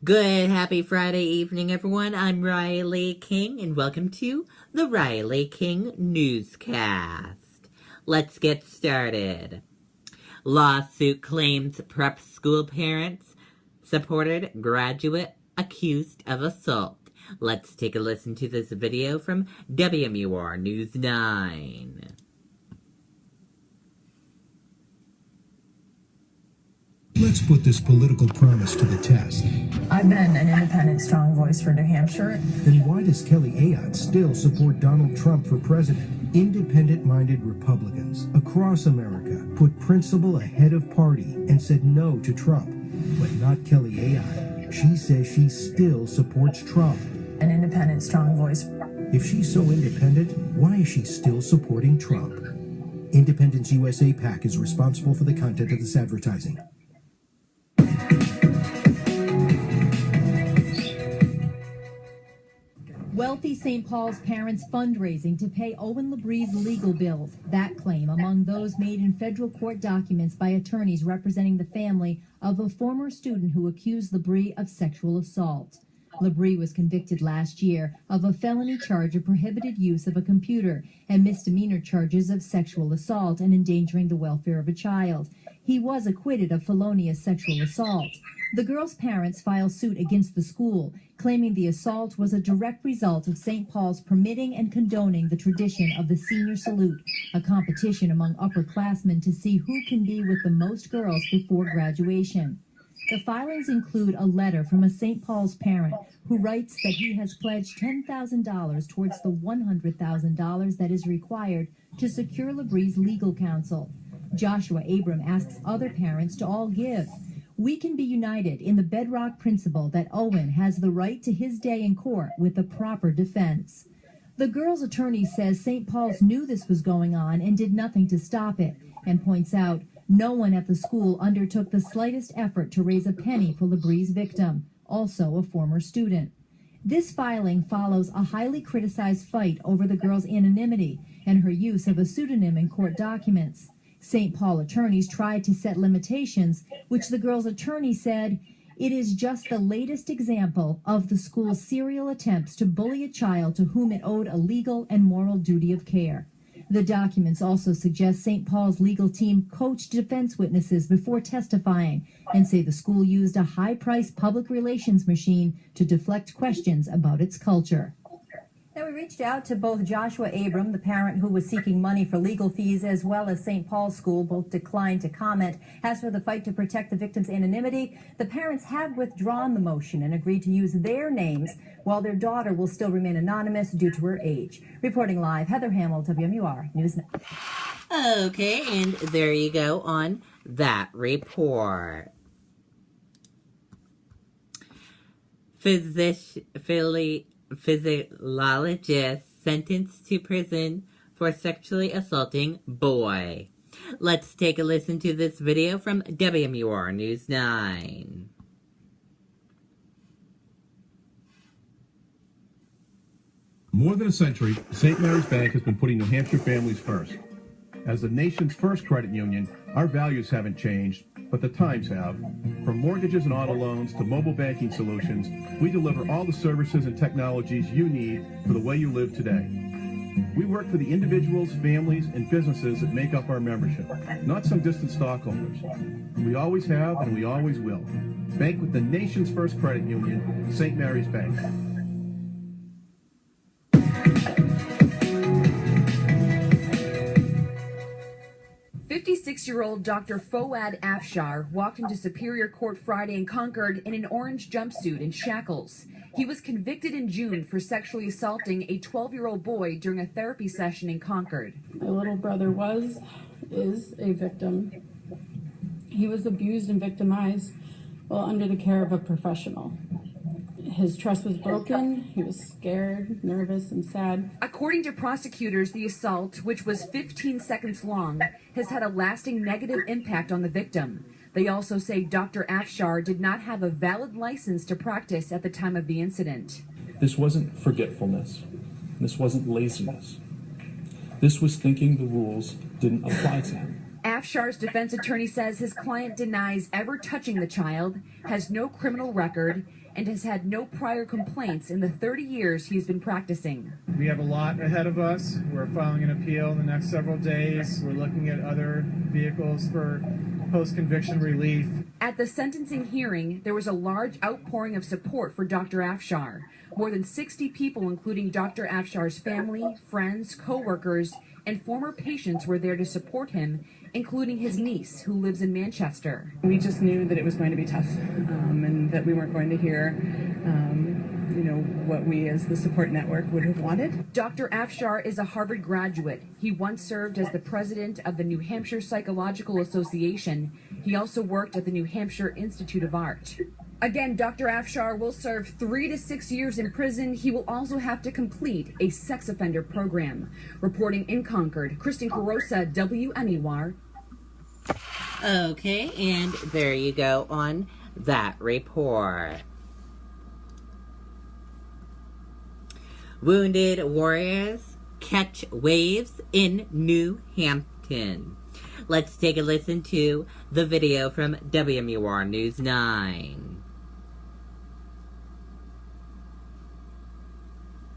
Good, happy Friday evening, everyone. I'm Riley King, and welcome to the Riley King Newscast. Let's get started. Lawsuit claims prep school parents supported graduate accused of assault. Let's take a listen to this video from WMUR News 9. Let's put this political promise to the test. I've been an independent, strong voice for New Hampshire. Then why does Kelly Ayotte still support Donald Trump for president? Independent-minded Republicans across America put principle ahead of party and said no to Trump. But not Kelly Ayotte. She says she still supports Trump. An independent, strong voice. If she's so independent, why is she still supporting Trump? Independence USA PAC is responsible for the content of this advertising. Wealthy St. Paul's parents fundraising to pay Owen LeBree's legal bills. That claim among those made in federal court documents by attorneys representing the family of a former student who accused LeBree of sexual assault. LeBree was convicted last year of a felony charge of prohibited use of a computer and misdemeanor charges of sexual assault and endangering the welfare of a child. He was acquitted of felonious sexual assault. The girl's parents filed suit against the school, claiming the assault was a direct result of St. Paul's permitting and condoning the tradition of the senior salute, a competition among upperclassmen to see who can be with the most girls before graduation. The filings include a letter from a St. Paul's parent who writes that he has pledged $10,000 towards the $100,000 that is required to secure LeBree's legal counsel. Joshua Abram asks other parents to all give. We can be united in the bedrock principle that Owen has the right to his day in court with a proper defense. The girl's attorney says St. Paul's knew this was going on and did nothing to stop it, and points out no one at the school undertook the slightest effort to raise a penny for LeBree's victim, also a former student. This filing follows a highly criticized fight over the girl's anonymity and her use of a pseudonym in court documents. St. Paul attorneys tried to set limitations, which the girl's attorney said, "It is just the latest example of the school's serial attempts to bully a child to whom it owed a legal and moral duty of care." The documents also suggest St. Paul's legal team coached defense witnesses before testifying and say the school used a high-priced public relations machine to deflect questions about its culture. Now, we reached out to both Joshua Abram, the parent who was seeking money for legal fees, as well as St. Paul's School. Both declined to comment. As for the fight to protect the victim's anonymity, the parents have withdrawn the motion and agreed to use their names, while their daughter will still remain anonymous due to her age. Reporting live, Heather Hamill, WMUR News 9. Okay, and there you go on that report. Physiologist sentenced to prison for sexually assaulting boy. Let's take a listen to this video from WMUR News 9. More than a century, St. Mary's Bank has been putting New Hampshire families first. As the nation's first credit union, our values haven't changed, but the times have. From mortgages and auto loans to mobile banking solutions, we deliver all the services and technologies you need for the way you live today. We work for the individuals, families, and businesses that make up our membership, not some distant stockholders. We always have and we always will. Bank with the nation's first credit union, St. Mary's Bank. 56-year-old Dr. Fouad Afshar walked into Superior Court Friday in Concord in an orange jumpsuit and shackles. He was convicted in June for sexually assaulting a 12-year-old boy during a therapy session in Concord. My little brother is a victim. He was abused and victimized while under the care of a professional. His trust was broken. He was scared, nervous, and sad. According to prosecutors, the assault, which was 15 seconds long, has had a lasting negative impact on the victim. They also say Dr. Afshar did not have a valid license to practice at the time of the incident. This wasn't forgetfulness. This wasn't laziness. This was thinking the rules didn't apply to him. Afshar's defense attorney says his client denies ever touching the child, has no criminal record, and has had no prior complaints in the 30 years he's been practicing. We have a lot ahead of us. We're filing an appeal in the next several days. We're looking at other vehicles for post-conviction relief. At the sentencing hearing, there was a large outpouring of support for Dr. Afshar. More than 60 people, including Dr. Afshar's family, friends, co-workers, and former patients were there to support him, including his niece, who lives in Manchester. We just knew that it was going to be tough, and that we weren't going to hear, what we as the support network would have wanted. Dr. Afshar is a Harvard graduate. He once served as the president of the New Hampshire Psychological Association. He also worked at the New Hampshire Institute of Art. Again, Dr. Afshar will serve 3 to 6 years in prison. He will also have to complete a sex offender program. Reporting in Concord, Kristen Carosa, WNER. Okay, and there you go on that report. Wounded warriors catch waves in New Hampton. Let's take a listen to the video from WMUR News 9.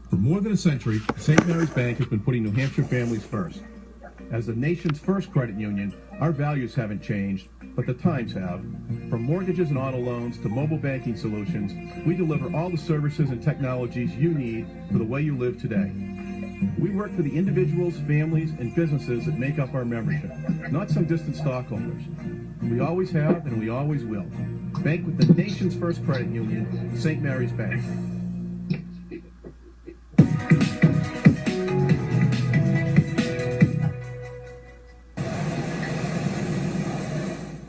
For more than a century, St. Mary's Bank has been putting New Hampshire families first. As the nation's first credit union, our values haven't changed, but the times have. From mortgages and auto loans to mobile banking solutions, we deliver all the services and technologies you need for the way you live today. We work for the individuals, families, and businesses that make up our membership, not some distant stockholders. We always have and we always will. Bank with the nation's first credit union, St. Mary's Bank.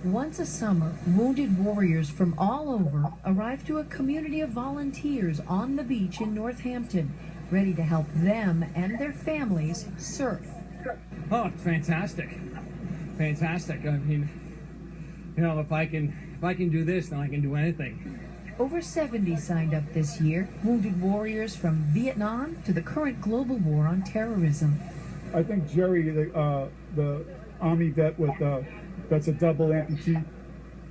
Once a summer, wounded warriors from all over arrived to a community of volunteers on the beach in Northampton, ready to help them and their families surf. Oh, it's fantastic. Fantastic. I mean, if I can do this, then I can do anything. Over 70 signed up this year, wounded warriors from Vietnam to the current global war on terrorism. I think Jerry, the Army vet with that's a double amputee,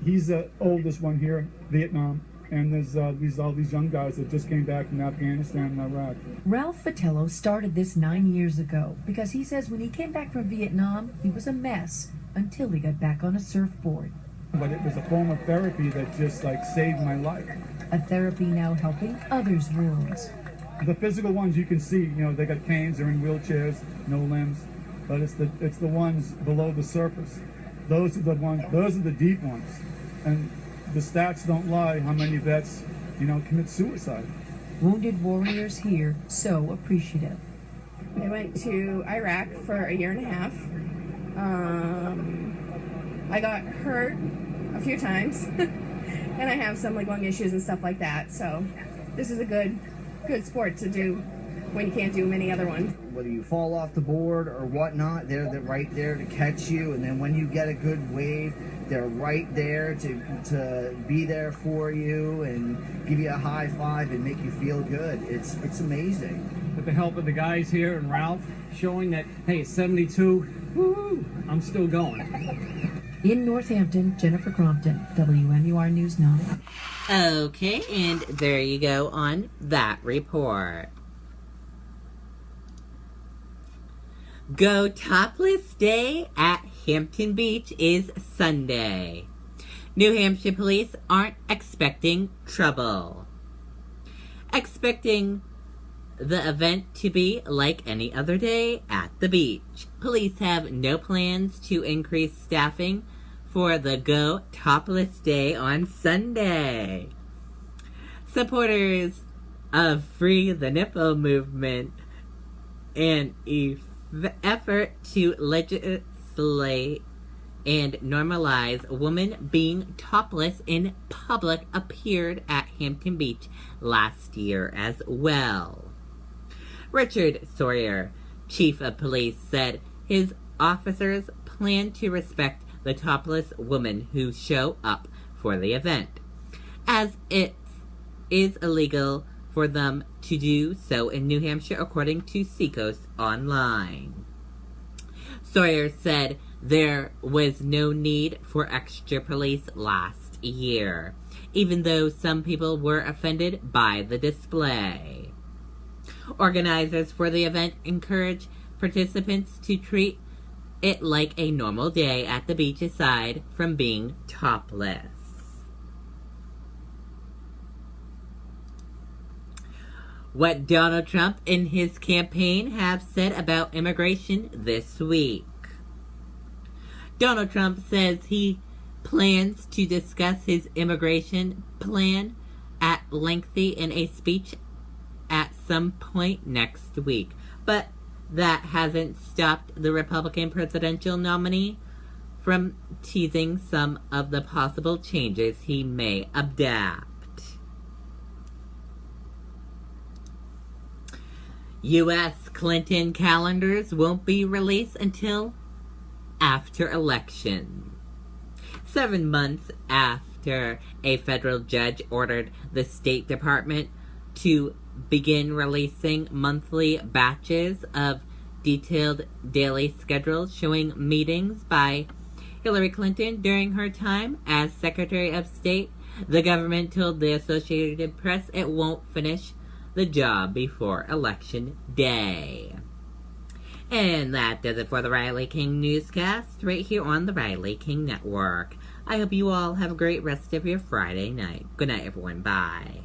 he's the oldest one here, Vietnam. And there's all these young guys that just came back from Afghanistan and Iraq. Ralph Vitello started this 9 years ago because he says when he came back from Vietnam, he was a mess until he got back on a surfboard. But it was a form of therapy that just saved my life. A therapy now helping others' wounds. The physical ones you can see, they got canes, they're in wheelchairs, no limbs. But it's the ones below the surface. Those are the deep ones. And the stats don't lie how many vets, commit suicide. Wounded warriors here so appreciative. I went to Iraq for a year and a half. I got hurt a few times, and I have some lung issues and stuff like that. So this is a good sport to do when you can't do many other ones. Whether you fall off the board or whatnot, they're right there to catch you, and then when you get a good wave, they're right there to be there for you and give you a high five and make you feel good. It's amazing. With the help of the guys here and Ralph, showing that, hey, it's 72, woo, I'm still going. In Northampton, Jennifer Crompton, WMUR News 9. Okay, and there you go on that report. Go Topless Day at Hampton Beach is Sunday. New Hampshire police aren't expecting trouble. Expecting the event to be like any other day at the beach. Police have no plans to increase staffing for the Go Topless Day on Sunday. Supporters of Free the Nipple movement and effort to legislate and normalize women being topless in public appeared at Hampton Beach last year as well. Richard Sawyer, chief of police, said his officers plan to respect the topless women who show up for the event, as it is illegal for them to do so in New Hampshire, according to Seacoast Online. Sawyer said There was no need for extra police last year, even though some people were offended by the display. Organizers for the event encourage participants to treat it like a normal day at the beach aside from being topless. What Donald Trump and his campaign have said about immigration this week. Donald Trump says he plans to discuss his immigration plan at length in a speech at some point next week, but that hasn't stopped the Republican presidential nominee from teasing some of the possible changes he may adopt. U.S. Clinton calendars won't be released until after election. 7 months after a federal judge ordered the State Department to begin releasing monthly batches of detailed daily schedules showing meetings by Hillary Clinton during her time as Secretary of State, the government told the Associated Press it won't finish the job before Election Day. And that does it for the Riley King Newscast, right here on the Riley King Network. I hope you all have a great rest of your Friday night. Good night, everyone. Bye.